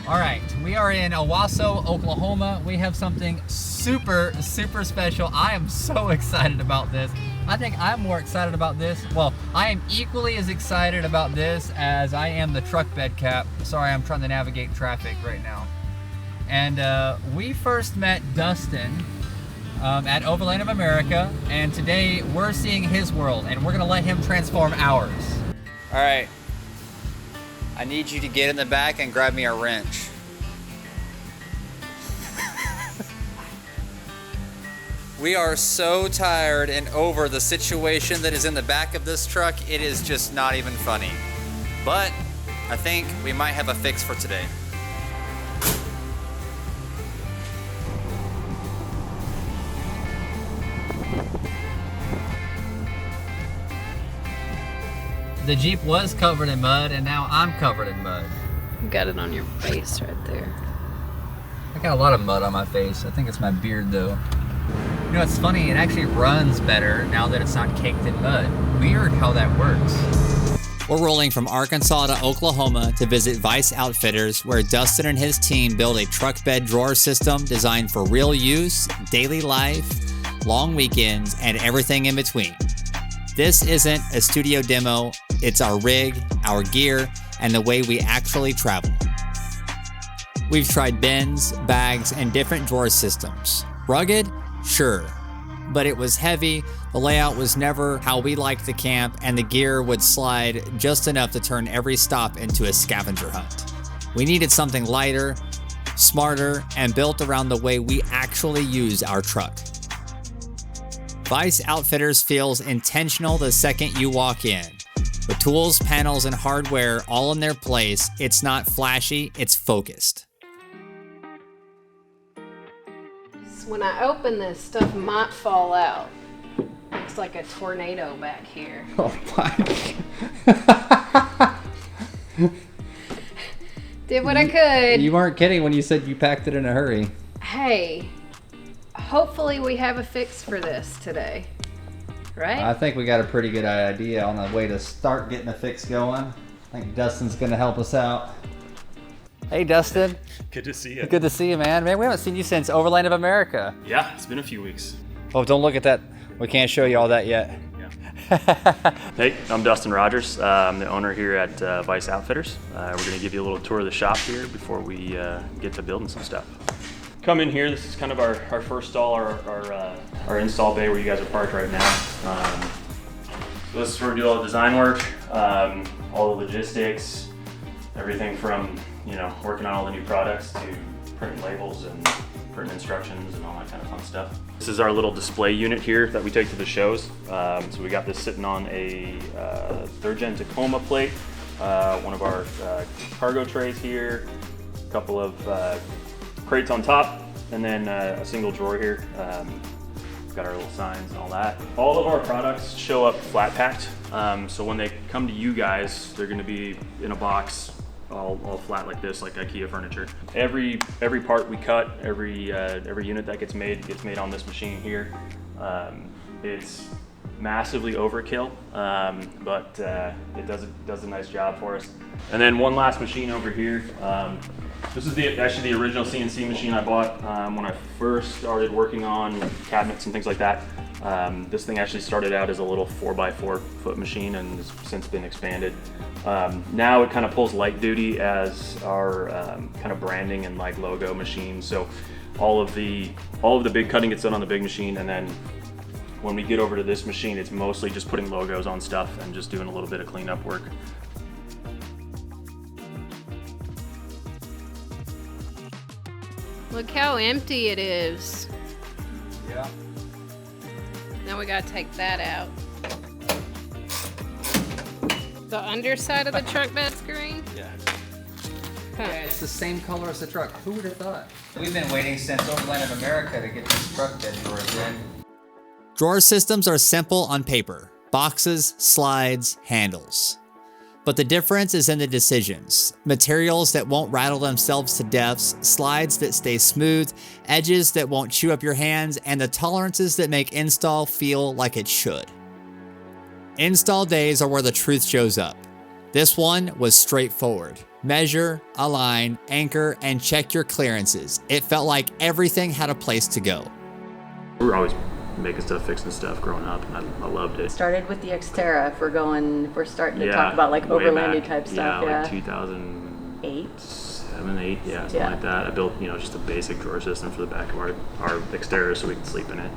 All right, we are in Owasso, Oklahoma. We have something super special. I am so excited about this. I think I'm more excited about this. Well, I am equally as excited about this as I am the truck bed cap. Sorry, I'm trying to navigate traffic right now. And we first met Dustin at Overland of America, and today we're seeing his world, and we're gonna let him transform ours. All right, I need you to get in the back and grab me a wrench. We are so tired and over the situation that is in the back of this truck. It is just not even funny. But I think we might have a fix for today. The Jeep was covered in mud, and now I'm covered in mud. You got it on your face right there. I got a lot of mud on my face. I think it's my beard though. You know, it's funny, it actually runs better now that it's not caked in mud. Weird how that works. We're rolling from Arkansas to Oklahoma to visit Vice Outfitters, where Dustin and his team build a truck bed drawer system designed for real use, daily life, long weekends, and everything in between. This isn't a studio demo, it's our rig, our gear, and the way we actually travel. We've tried bins, bags, and different drawer systems. Rugged? Sure. But it was heavy, the layout was never how we liked the camp, and the gear would slide just enough to turn every stop into a scavenger hunt. We needed something lighter, smarter, and built around the way we actually use our truck. Vice Outfitters feels intentional the second you walk in. With tools, panels, and hardware all in their place, it's not flashy, it's focused. When I open this, stuff might fall out. Looks like a tornado back here. Oh my God. Did what I could. You weren't kidding when you said you packed it in a hurry. Hey, hopefully we have a fix for this today, right? I think we got a pretty good idea on the way to start getting a fix going. I think Dustin's gonna help us out. Hey Dustin. Good to see you. Good to see you, man. Man, we haven't seen you since Overland of America. Yeah, it's been a few weeks. Oh, don't look at that. We can't show you all that yet. Yeah. Hey, I'm Dustin Rogers. I'm the owner here at Vice Outfitters. We're going to give you a little tour of the shop here before we get to building some stuff. Come in here. This is kind of our first stall, our install bay where you guys are parked right now. So this is where we do all the design work, all the logistics, everything from working on all the new products to printing labels and printing instructions and all that kind of fun stuff. This is our little display unit here that we take to the shows. So we got this sitting on a 3rd gen Tacoma plate, one of our cargo trays here, a couple of crates on top, and then a single drawer here. We've got our little signs and all that. All of our products show up flat packed. So when they come to you guys, they're gonna be in a box, all flat like this, like IKEA furniture. Every part we cut, every unit that gets made on this machine here. It's massively overkill, but it does a nice job for us. And then one last machine over here. This is actually the original CNC machine I bought when I first started working on cabinets and things like that. This thing actually started out as a little 4x4 foot machine and has since been expanded. Now it kind of pulls light duty as our kind of branding and like logo machine. So all of the big cutting gets done on the big machine, and then when we get over to this machine, it's mostly just putting logos on stuff and just doing a little bit of cleanup work. Look how empty it is. Yeah. Now we gotta take that out. The underside of the truck bed screen? Yeah. Huh. Yeah, it's the same color as the truck. Who would have thought? We've been waiting since Overland of America to get this truck bed drawers in. Drawer systems are simple on paper. Boxes, slides, handles. But the difference is in the decisions. Materials that won't rattle themselves to deaths, slides that stay smooth, edges that won't chew up your hands, and the tolerances that make install feel like it should. Install days are where the truth shows up. This one was straightforward. Measure, align, anchor, and check your clearances. It felt like everything had a place to go. We were always making stuff, fixing stuff growing up, and I loved it. Started with the Xterra if we're starting to talk about like overlanding type stuff. Yeah, like 2008, 7, 8, something like that. I built, just a basic drawer system for the back of our Xterra so we could sleep in it.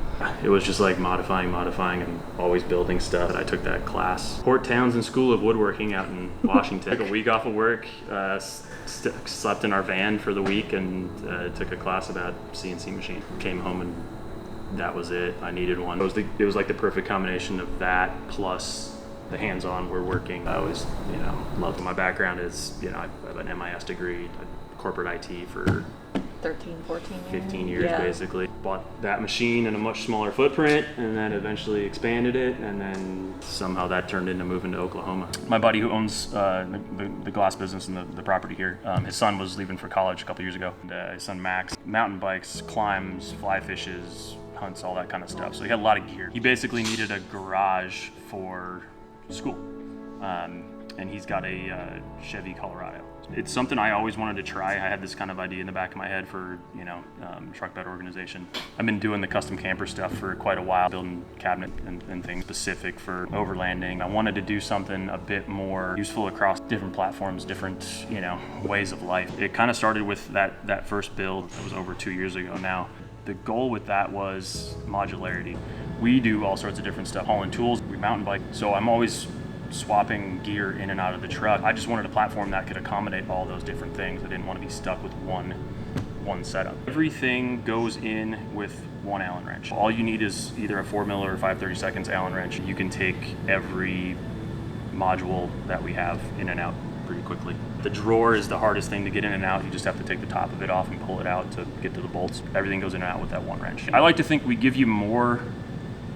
It was just like modifying, and always building stuff. I took that class, Port Townsend School of Woodworking out in Washington. Took a week off of work, slept in our van for the week, and took a class about CNC machine. Came home and that was it. I needed one. It was like the perfect combination of that plus the hands-on we're working. I always, loved it. My background is, I have an MIS degree, corporate IT for 15 years basically. Bought that machine in a much smaller footprint and then eventually expanded it, and then somehow that turned into moving to Oklahoma. My buddy who owns the glass business and the property here, his son was leaving for college a couple years ago. And, his son Max, mountain bikes, climbs, fly fishes, hunts, all that kind of stuff. So he had a lot of gear. He basically needed a garage for school. And he's got a Chevy Colorado. It's something I always wanted to try. I had this kind of idea in the back of my head for, truck bed organization. I've been doing the custom camper stuff for quite a while, building cabinet and things specific for overlanding. I wanted to do something a bit more useful across different platforms, different, ways of life. It kind of started with that first build. That was over 2 years ago now. The goal with that was modularity. We do all sorts of different stuff, hauling tools, we mountain bike. So I'm always swapping gear in and out of the truck. I just wanted a platform that could accommodate all those different things. I didn't want to be stuck with one setup. Everything goes in with one Allen wrench. All you need is either a 4mm or 5/32 Allen wrench. You can take every module that we have in and out pretty quickly. The drawer is the hardest thing to get in and out. You just have to take the top of it off and pull it out to get to the bolts. Everything goes in and out with that one wrench. I like to think we give you more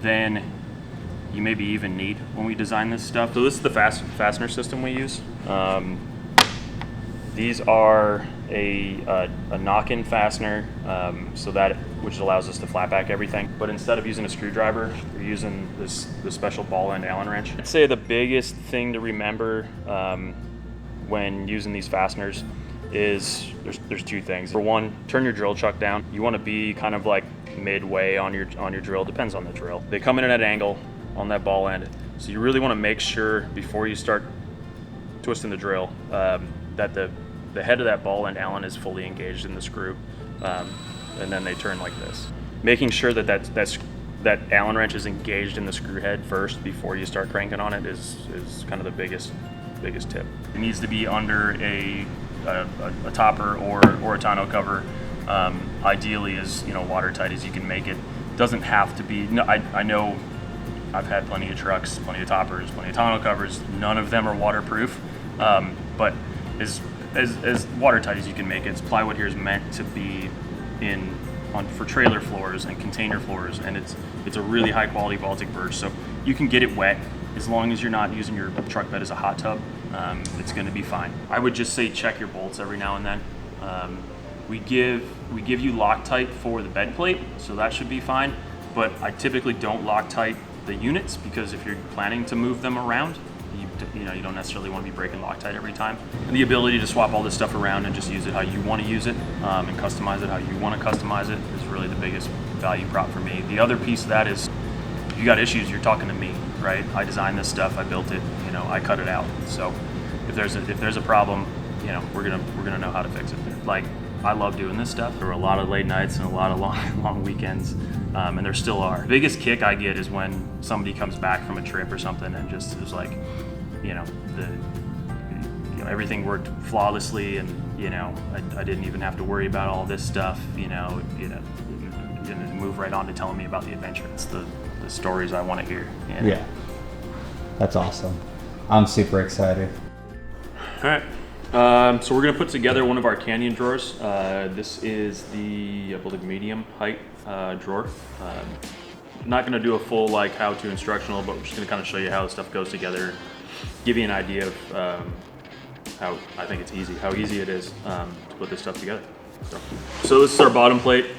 than you maybe even need when we design this stuff. So this is the fastener system we use. These are a knock-in fastener, which allows us to flat back everything. But instead of using a screwdriver, we're using this special ball end Allen wrench. I'd say the biggest thing to remember when using these fasteners is there's two things. For one, turn your drill chuck down. You want to be kind of like midway on your drill. Depends on the drill. They come in at an angle on that ball end, so you really want to make sure before you start twisting the drill that the head of that ball end Allen is fully engaged in the screw, and then they turn like this. Making sure that Allen wrench is engaged in the screw head first before you start cranking on it is kind of the biggest tip. It needs to be under a topper or a tonneau cover, ideally as watertight as you can make it. Doesn't have to be. No, I know I've had plenty of trucks, plenty of toppers, plenty of tonneau covers. None of them are waterproof, but as watertight as you can make it. Plywood here is meant to be for trailer floors and container floors, and it's a really high quality Baltic birch, so you can get it wet as long as you're not using your truck bed as a hot tub. It's going to be fine. I would just say check your bolts every now and then. We give you Loctite for the bed plate, so that should be fine. But I typically don't Loctite the units, because if you're planning to move them around, you don't necessarily want to be breaking Loctite every time. And the ability to swap all this stuff around and just use it how you want to use it, and customize it how you want to customize it, is really the biggest value prop for me. The other piece of that is, if you got issues, you're talking to me, right? I designed this stuff, I built it, I cut it out. So if there's a problem, we're gonna know how to fix it. Like, I love doing this stuff. There were a lot of late nights and a lot of long weekends, and there still are. The biggest kick I get is when somebody comes back from a trip or something and just is like, everything worked flawlessly, and I didn't even have to worry about all this stuff. Move right on to telling me about the adventure. It's the stories I want to hear. Yeah, that's awesome. I'm super excited. All right. So we're going to put together one of our canyon drawers. This is I believe, medium height drawer. Not going to do a full how-to instructional, but we're just going to kind of show you how this stuff goes together, give you an idea of how I think it's easy, how easy it is to put this stuff together. So this is our bottom plate.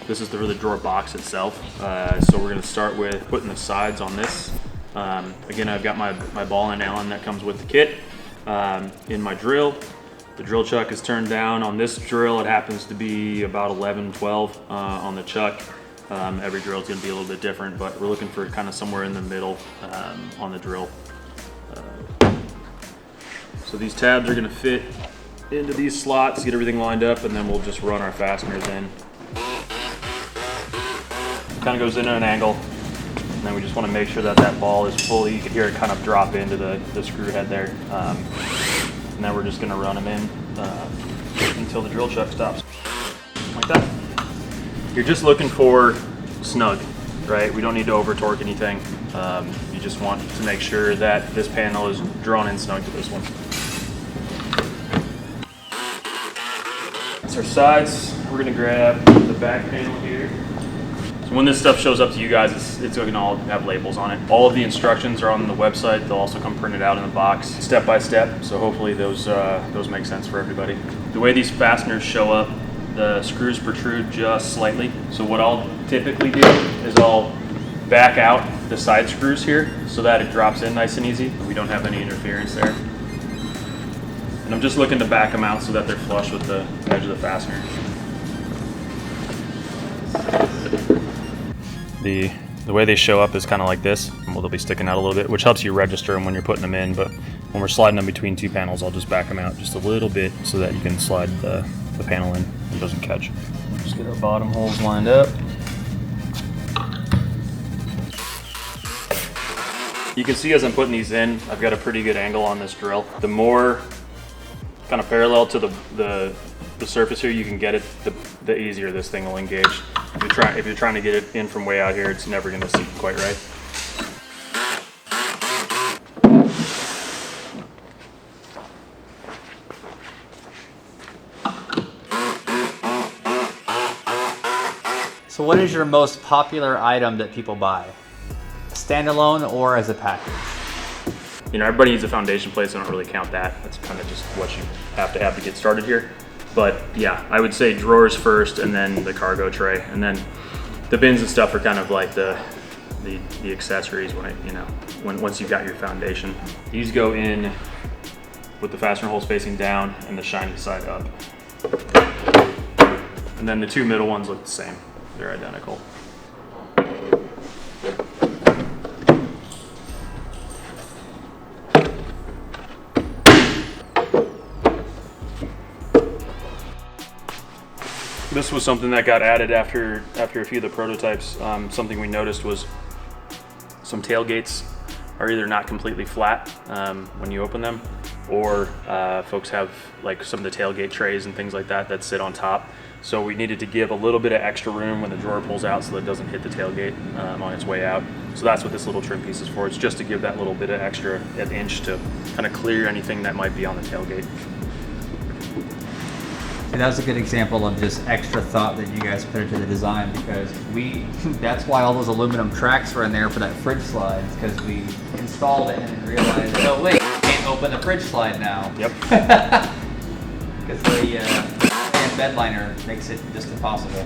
This is for the drawer box itself. So we're going to start with putting the sides on this. Again, I've got my ball and Allen that comes with the kit. In my drill, The drill chuck is turned down. On this drill, it happens to be about 11, 12 on the chuck. Every drill is going to be a little bit different, but we're looking for kind of somewhere in the middle on the drill. So these tabs are going to fit into these slots, get everything lined up, and then we'll just run our fasteners in. Kind of goes in at an angle, and then we just want to make sure that that ball is fully, you can hear it kind of drop into the screw head there. And then we're just going to run them in until the drill chuck stops, like that. You're just looking for snug, right? We don't need to over torque anything. You just want to make sure that this panel is drawn in snug to this one. Our sides, we're going to grab the back panel here. So when this stuff shows up to you guys, it's going to all have labels on it. All of the instructions are on the website. They'll also come printed out in the box, step by step. So hopefully those make sense for everybody. The way these fasteners show up, the screws protrude just slightly. So what I'll typically do is I'll back out the side screws here so that it drops in nice and easy. We don't have any interference there. And I'm just looking to back them out so that they're flush with the edge of the fastener. The way they show up is kind of like this. Well, they'll be sticking out a little bit, which helps you register them when you're putting them in. But when we're sliding them between two panels, I'll just back them out just a little bit so that you can slide the panel in and it doesn't catch. Just get our bottom holes lined up. You can see as I'm putting these in, I've got a pretty good angle on this drill. The more kind of parallel to the surface here you can get it, the easier this thing will engage. If you're trying to get it in from way out here, it's never going to seat quite right. So what is your most popular item that people buy? Standalone or as a package? You know, everybody needs a foundation plate, so I don't really count that. That's kind of just what you have to get started here. But yeah, I would say drawers first, and then the cargo tray, and then the bins and stuff are kind of like the accessories once you've got your foundation. These go in with the fastener holes facing down and the shiny side up. And then the two middle ones look the same. They're identical. This was something that got added after a few of the prototypes. Something we noticed was some tailgates are either not completely flat when you open them, or folks have like some of the tailgate trays and things like that sit on top. So we needed to give a little bit of extra room when the drawer pulls out so that it doesn't hit the tailgate on its way out. So that's what this little trim piece is for. It's just to give that little bit of extra, an inch, to kind of clear anything that might be on the tailgate. And that was a good example of just extra thought that you guys put into the design, because that's why all those aluminum tracks were in there for that fridge slide, because we installed it and then realized, oh wait, you can't open the fridge slide now. Yep. Because the bed liner makes it just impossible.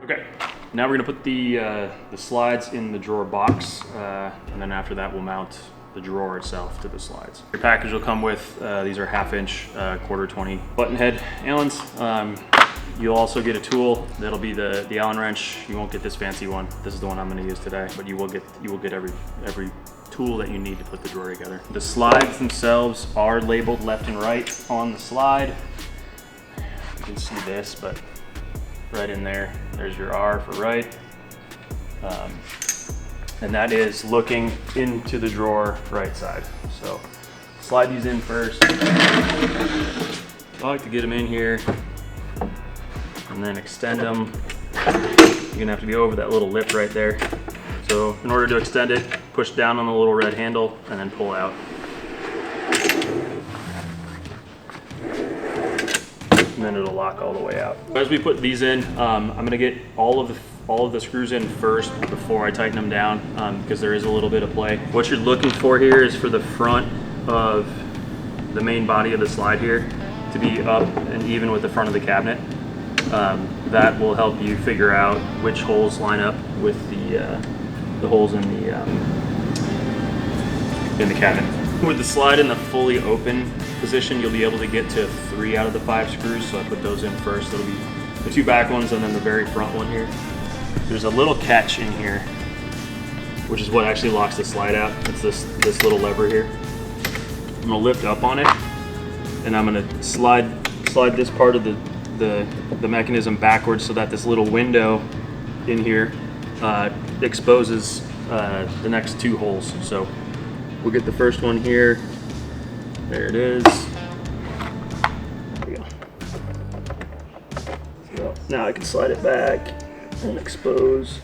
Okay, now we're gonna put the slides in the drawer box, and then after that we'll mount the drawer itself to the slides. Your package will come with, these are 1/2 inch, 1/4 20 button head Allens. You'll also get a tool that'll be the Allen wrench. You won't get this fancy one. This is the one I'm going to use today, but you will get every tool that you need to put the drawer together. The slides themselves are labeled left and right on the slide. You can see this, but right in there's your R for right. And that is looking into the drawer right side. So slide these in first. I like to get them in here and then extend them. You're gonna have to go over that little lip right there. So in order to extend it, push down on the little red handle and then pull out. And then it'll lock all the way out. As we put these in, I'm gonna get all of the screws in first before I tighten them down, because there is a little bit of play. What you're looking for here is for the front of the main body of the slide here to be up and even with the front of the cabinet. That will help you figure out which holes line up with the holes in the cabinet. With the slide in the fully open position, you'll be able to get to 3 out of the 5 screws, so I put those in first. It'll be the 2 back ones and then the very front one here. There's a little catch in here, which is what actually locks the slide out. It's this little lever here. I'm gonna lift up on it, and I'm gonna slide this part of the mechanism backwards so that this little window in here exposes the next 2 holes. So we'll get the first one here. There it is. There we go. So now I can slide it back and expose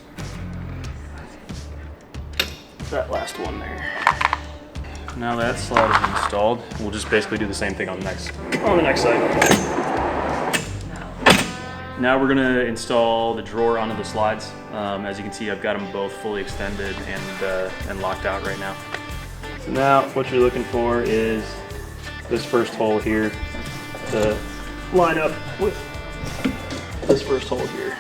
that last one there. Now that slide is installed, we'll just basically do the same thing on the next side. Now we're gonna install the drawer onto the slides. As you can see, I've got them both fully extended and locked out right now. So now what you're looking for is this first hole here to line up with this first hole here.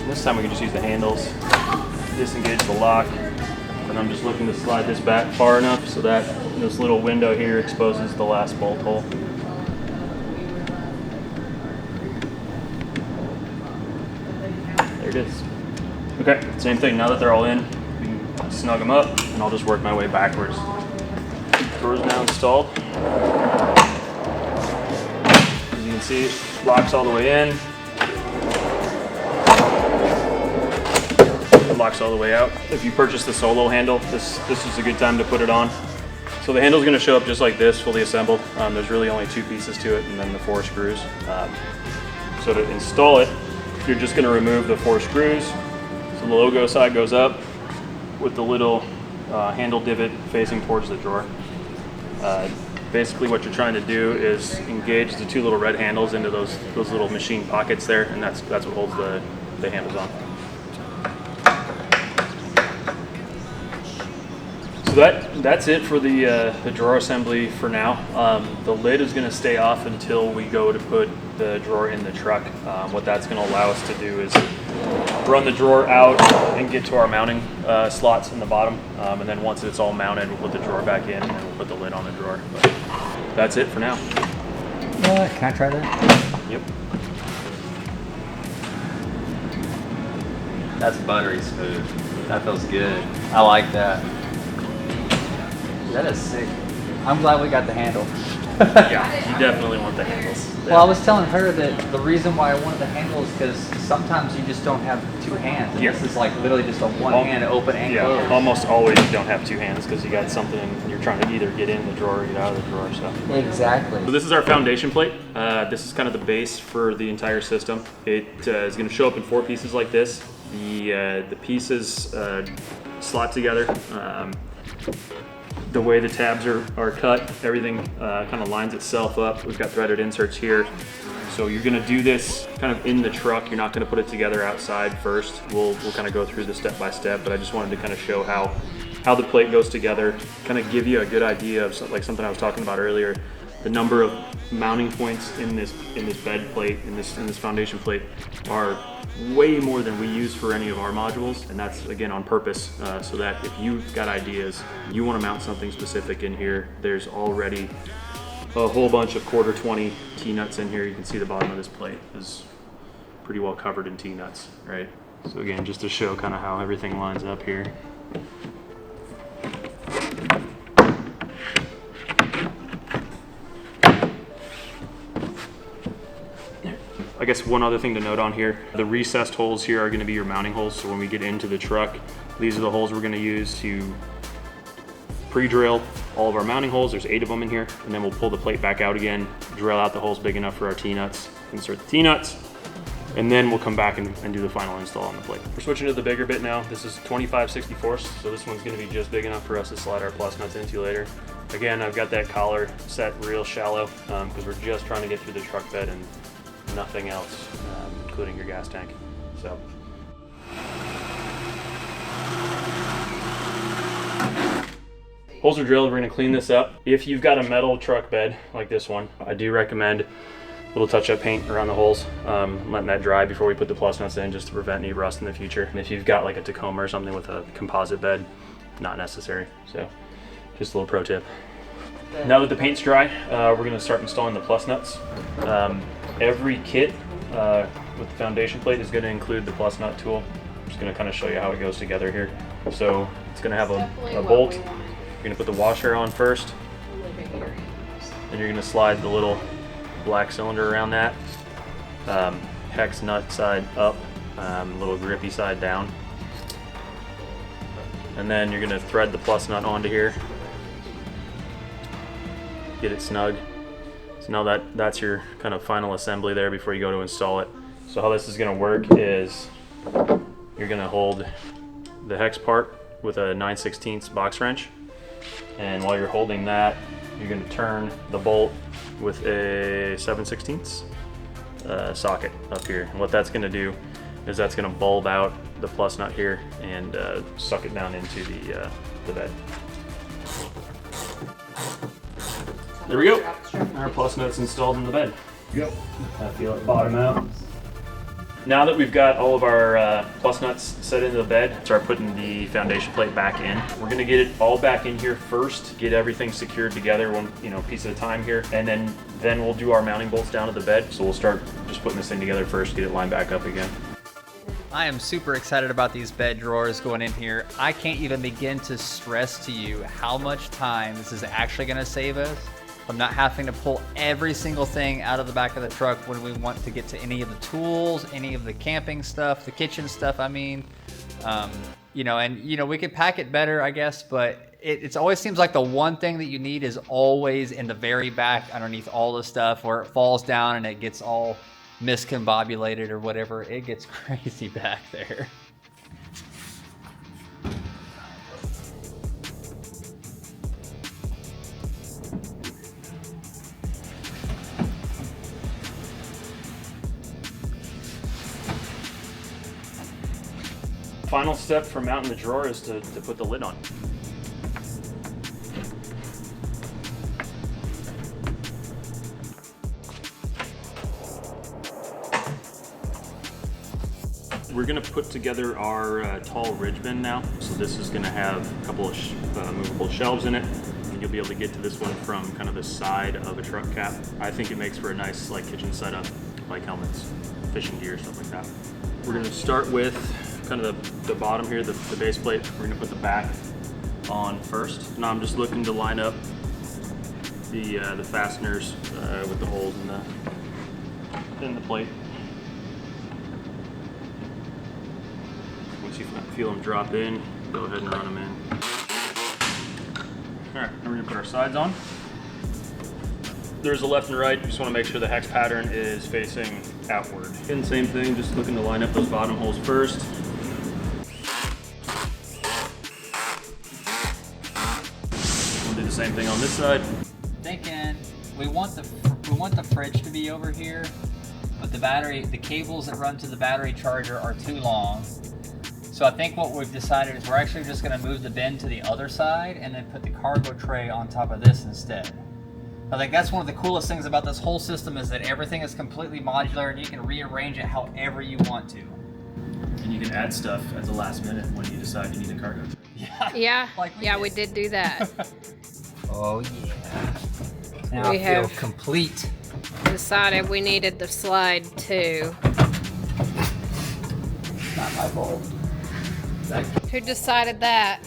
This time we can just use the handles, disengage the lock, and I'm just looking to slide this back far enough so that this little window here exposes the last bolt hole. There it is. Okay, same thing. Now that they're all in, we can snug them up, and I'll just work my way backwards. Door's now installed. As you can see, it locks all the way in. It locks all the way out. If you purchase the solo handle, this is a good time to put it on. So the handle's going to show up just like this, fully assembled. There's really only 2 pieces to it, and then the 4 screws. So to install it, you're just going to remove the 4 screws. So the logo side goes up with the little handle divot facing towards the drawer. Basically what you're trying to do is engage the 2 little red handles into those little machine pockets there, and that's what holds the handles on. So that's it for the drawer assembly for now. The lid is going to stay off until we go to put the drawer in the truck. What that's going to allow us to do is run the drawer out and get to our mounting slots in the bottom. And then once it's all mounted, we'll put the drawer back in and then we'll put the lid on the drawer. But that's it for now. Can I try that? Yep. That's buttery smooth. That feels good. I like that. That is sick. I'm glad we got the handle. Yeah, you definitely want the handles. Well, I was telling her that the reason why I wanted the handle is because sometimes you just don't have 2 hands. And This is like literally just a one hand open and close. Yeah, almost always you don't have 2 hands because you got something you're trying to either get in the drawer or get out of the drawer. So. Exactly. So this is our foundation plate. This is kind of the base for the entire system. It is going to show up in 4 pieces like this. The pieces slot together. The way the tabs are cut, everything kind of lines itself up. We've got threaded inserts here. So you're gonna do this kind of in the truck. You're not gonna put it together outside first. We'll kind of go through the step by step, but I just wanted to kind of show how the plate goes together, kind of give you a good idea of like something I was talking about earlier. The number of mounting points in this bed plate, in this foundation plate, are way more than we use for any of our modules, and that's again on purpose so that if you've got ideas, you want to mount something specific in here, there's already a whole bunch of 1/4-20 T-nuts in here. You can see the bottom of this plate is pretty well covered in T-nuts, right? So again, just to show kind of how everything lines up here. I guess one other thing to note on here, the recessed holes here are going to be your mounting holes. So when we get into the truck, these are the holes we're going to use to pre-drill all of our mounting holes. There's 8 of them in here, and then we'll pull the plate back out again, drill out the holes big enough for our T-nuts, insert the T-nuts, and then we'll come back and do the final install on the plate. We're switching to the bigger bit now. This is 25/64, so this one's going to be just big enough for us to slide our plus nuts into later. Again, I've got that collar set real shallow because we're just trying to get through the truck bed and nothing else, including your gas tank. So. Holes are drilled. We're going to clean this up. If you've got a metal truck bed like this one, I do recommend little touch-up paint around the holes, letting that dry before we put the plus nuts in, just to prevent any rust in the future. And if you've got like a Tacoma or something with a composite bed, not necessary. So just a little pro tip. Now that the paint's dry, we're gonna start installing the plus nuts. Every kit with the foundation plate is gonna include the plus nut tool. I'm just gonna kind of show you how it goes together here. So it's gonna have a bolt. You're gonna put the washer on first. Then you're gonna slide the little black cylinder around that. Hex nut side up, little grippy side down. And then you're gonna thread the plus nut onto here. Get it snug. So now that's your kind of final assembly there before you go to install it. So how this is gonna work is you're gonna hold the hex part with a 9/16 box wrench. And while you're holding that, you're gonna turn the bolt with a 7/16 socket up here. And what that's gonna do is that's gonna bulb out the plus nut here and suck it down into the bed. There we go. Our plus nut's installed in the bed. Yep. I feel it bottom out. Now that we've got all of our plus nuts set into the bed, start putting the foundation plate back in. We're gonna get it all back in here first, get everything secured together one piece at a time here, and then we'll do our mounting bolts down to the bed. So we'll start just putting this thing together first, get it lined back up again. I am super excited about these bed drawers going in here. I can't even begin to stress to you how much time this is actually gonna save us. I'm not having to pull every single thing out of the back of the truck when we want to get to any of the tools, any of the camping stuff, the kitchen stuff, I mean. We could pack it better, I guess, but it always seems like the one thing that you need is always in the very back underneath all the stuff where it falls down and it gets all miscombobulated or whatever. It gets crazy back there. Final step for mounting the drawer is to put the lid on. We're gonna put together our tall ridge bin now. So this is gonna have a couple of movable shelves in it. And you'll be able to get to this one from kind of the side of a truck cap. I think it makes for a nice kitchen setup, like helmets, fishing gear, stuff like that. We're gonna start with kind of the bottom here, the base plate. We're gonna put the back on first. Now I'm just looking to line up the fasteners with the holes in the plate. Once you feel them drop in, go ahead and run them in. All right, now we're gonna put our sides on. There's a left and right. You just want to make sure the hex pattern is facing outward. Again, same thing, just looking to line up those bottom holes first. We'll do the same thing on this side. Thinking we want the fridge to be over here, but the cables that run to the battery charger are too long. So I think what we've decided is we're actually just going to move the bin to the other side and then put the cargo tray on top of this instead. I think that's one of the coolest things about this whole system is that everything is completely modular and you can rearrange it however you want to. And you can add stuff at the last minute when you decide you need a cargo. Yeah, we did do that. Oh yeah. Now We I feel have- complete. Decided we needed the slide too. Not my fault. Who decided that?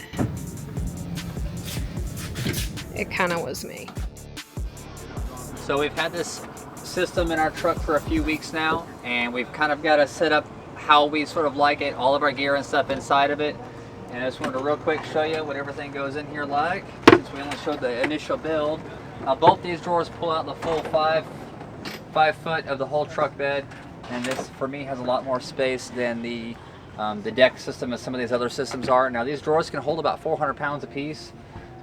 It kind of was me. So we've had this system in our truck for a few weeks now, and we've kind of got to set up how we sort of like it, all of our gear and stuff inside of it. And I just wanted to real quick show you what everything goes in here like, since we only showed the initial build. Both these drawers pull out the full 5 foot of the whole truck bed, and this for me has a lot more space than the deck system as some of these other systems are. Now these drawers can hold about 400 pounds a piece.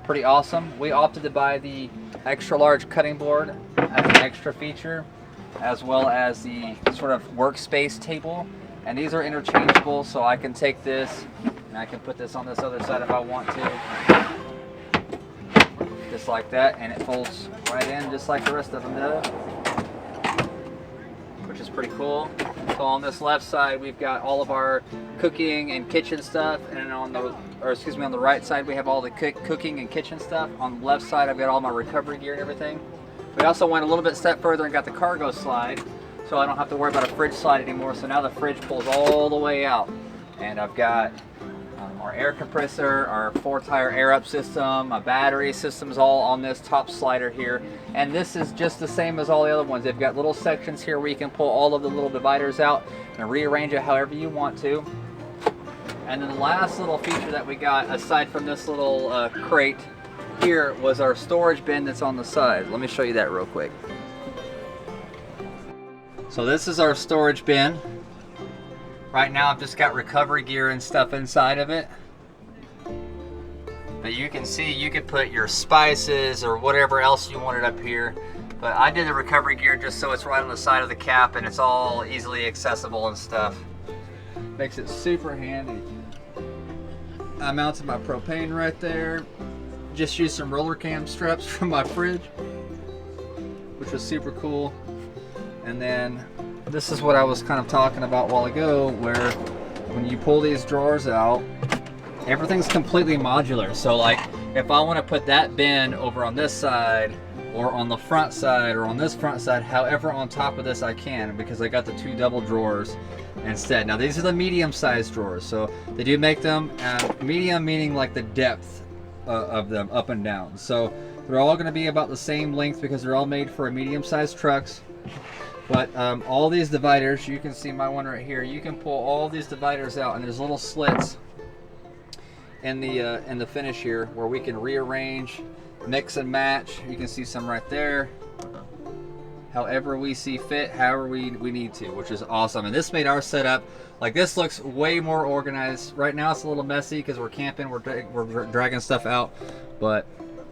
Pretty awesome. We opted to buy the extra large cutting board as an extra feature, as well as the sort of workspace table. And these are interchangeable, so I can take this and I can put this on this other side if I want to. Just like that, and it folds right in just like the rest of them do. which is pretty cool. So on this left side, we've got all of our cooking and kitchen stuff, and on the right side, we have all the cooking and kitchen stuff. On the left side, I've got all my recovery gear and everything. We also went a little bit step further and got the cargo slide, so I don't have to worry about a fridge slide anymore. So now the fridge pulls all the way out, and I've got our air compressor, our 4-tire air up system, my battery system's all on this top slider here. And this is just the same as all the other ones. They've got little sections here where you can pull all of the little dividers out and rearrange it however you want to. And then the last little feature that we got, aside from this little crate here, was our storage bin that's on the side. Let me show you that real quick. So this is our storage bin. Right now I've just got recovery gear and stuff inside of it. But you can see you could put your spices or whatever else you wanted up here. But I did the recovery gear just so it's right on the side of the cap and it's all easily accessible and stuff. Makes it super handy. I mounted my propane right there. Just used some roller cam straps from my fridge, which was super cool. And then this is what I was kind of talking about a while ago, where when you pull these drawers out, everything's completely modular. So like if I want to put that bin over on this side or on the front side or on this front side, however on top of this I can, because I got the 2 double drawers instead. Now these are the medium sized drawers, so they do make them medium, meaning like the depth of them up and down. So they're all going to be about the same length because they're all made for medium sized trucks. But all these dividers, you can see my one right here, you can pull all these dividers out, and there's little slits in the finish here where we can rearrange, mix and match. You can see some right there, however we see fit, however we need to, which is awesome. And this made our setup, like, this looks way more organized. Right now it's a little messy because we're camping, we're dragging stuff out, but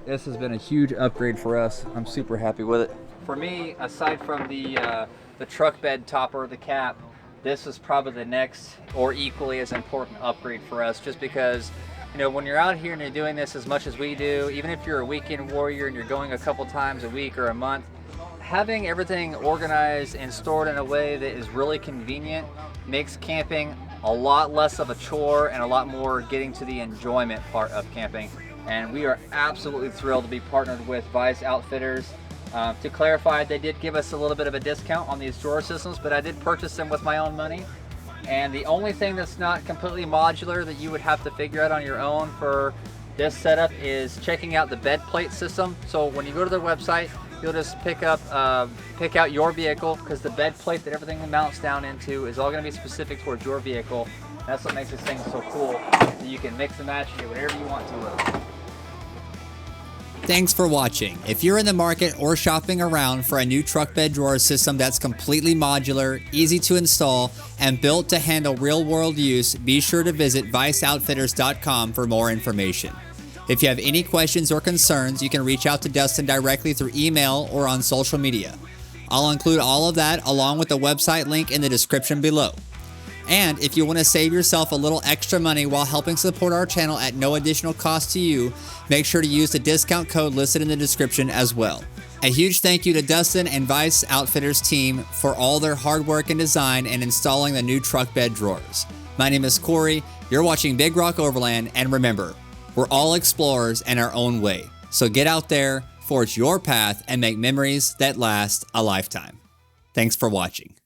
this has been a huge upgrade for us. I'm super happy with it. For me, aside from the truck bed topper, the cap, this is probably the next or equally as important upgrade for us, just because, you know, when you're out here and you're doing this as much as we do, even if you're a weekend warrior and you're going a couple times a week or a month, having everything organized and stored in a way that is really convenient makes camping a lot less of a chore and a lot more getting to the enjoyment part of camping. And we are absolutely thrilled to be partnered with Vice Outfitters. To clarify, they did give us a little bit of a discount on these drawer systems, but I did purchase them with my own money. And the only thing that's not completely modular that you would have to figure out on your own for this setup is checking out the bed plate system. So when you go to their website, you'll just pick out your vehicle, because the bed plate that everything mounts down into is all going to be specific towards your vehicle. That's what makes this thing so cool, that you can mix and match and do whatever you want to with it. Thanks for watching. If you're in the market or shopping around for a new truck bed drawer system that's completely modular, easy to install, and built to handle real-world use, be sure to visit viceoutfitters.com for more information. If you have any questions or concerns, you can reach out to Dustin directly through email or on social media. I'll include all of that along with the website link in the description below. And if you want to save yourself a little extra money while helping support our channel at no additional cost to you, make sure to use the discount code listed in the description as well. A huge thank you to Dustin and Vice Outfitters team for all their hard work and design and installing the new truck bed drawers. My name is Corey, you're watching Big Rock Overland, and remember, we're all explorers in our own way. So get out there, forge your path, and make memories that last a lifetime. Thanks for watching.